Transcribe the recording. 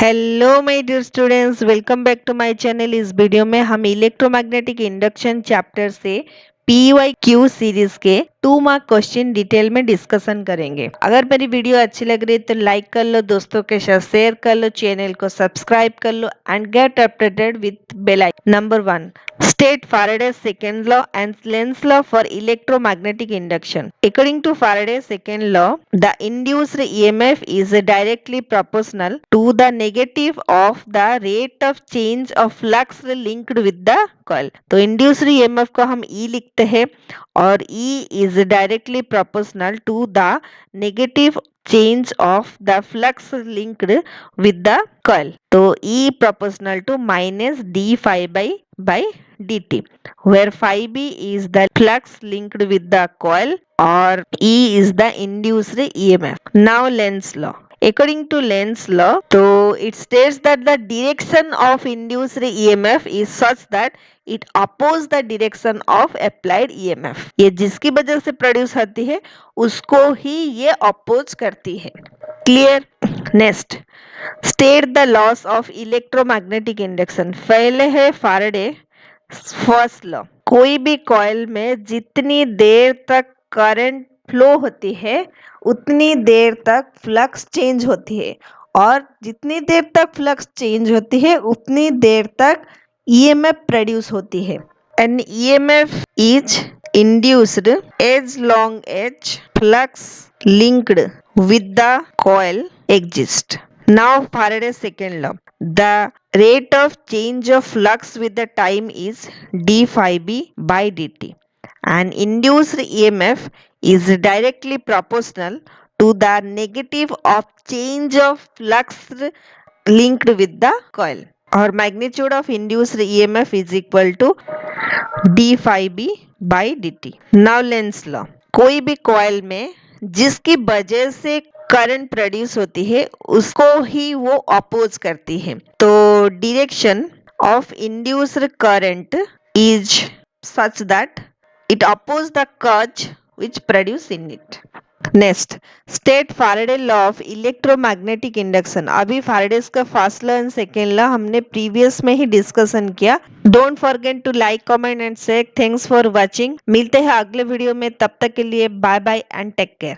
Hello my dear students, welcome back to my channel. इस video में हम electromagnetic induction chapter से PYQ series के 2 मार्क क्वेश्चन डिटेल में डिस्कशन करेंगे। अगर मेरी वीडियो अच्छी लग रही है तो लाइक कर लो, दोस्तों के साथ शेयर कर लो, चैनल को सब्सक्राइब कर लो and get updated with bell icon. Number 1, state Faraday's second law and Lenz's law for electromagnetic induction. According to Faraday's second law, the induced EMF is directly proportional to the negative of the rate of change of flux linked with the coil. तो induced EMF को हम E लिखते हैं और E is directly proportional to the negative change of the flux linked with the coil. तो E proportional to minus d phi by dt, where phi b is the flux linked with the coil or E is the induced EMF. Now Lenz's law. According to Lenz's law, so it states that the direction of induced EMF is such that it opposes the direction of applied EMF. ये जिसकी वजह से produce होती है उसको ही ये oppose करती है। Clear? Next, state the loss of electromagnetic induction. पहले है फाराडे फर्स्ट लॉ। कोई भी कॉइल में जितनी देर तक करंट फ्लो होती है उतनी देर तक फ्लक्स चेंज होती है और जितनी देर तक फ्लक्स चेंज होती है उतनी देर तक ईएमएफ प्रोड्यूस होती है। An EMF is induced as long as flux linked with the coil exist. Now Faraday's second law. The rate of change of flux with the time is d phi b by dt. And induced EMF is directly proportional to the negative of change of flux linked with the coil. Or magnitude of induced EMF is equal to d phi b by dt. Now Lenz's law. कोई भी coil में जिसकी वजह से current produce होती है उसको ही वो अपोज करती है। तो direction of induced current is such that it oppose the cause which produce in it. Next, state Faraday law of electromagnetic induction. अभी फाराडेस का first law and second law हमने प्रीवियस में ही डिस्कशन किया। Don't forget to like, comment and share. Thanks for watching. मिलते हैं अगले video में, तब तक के लिए bye bye and take care.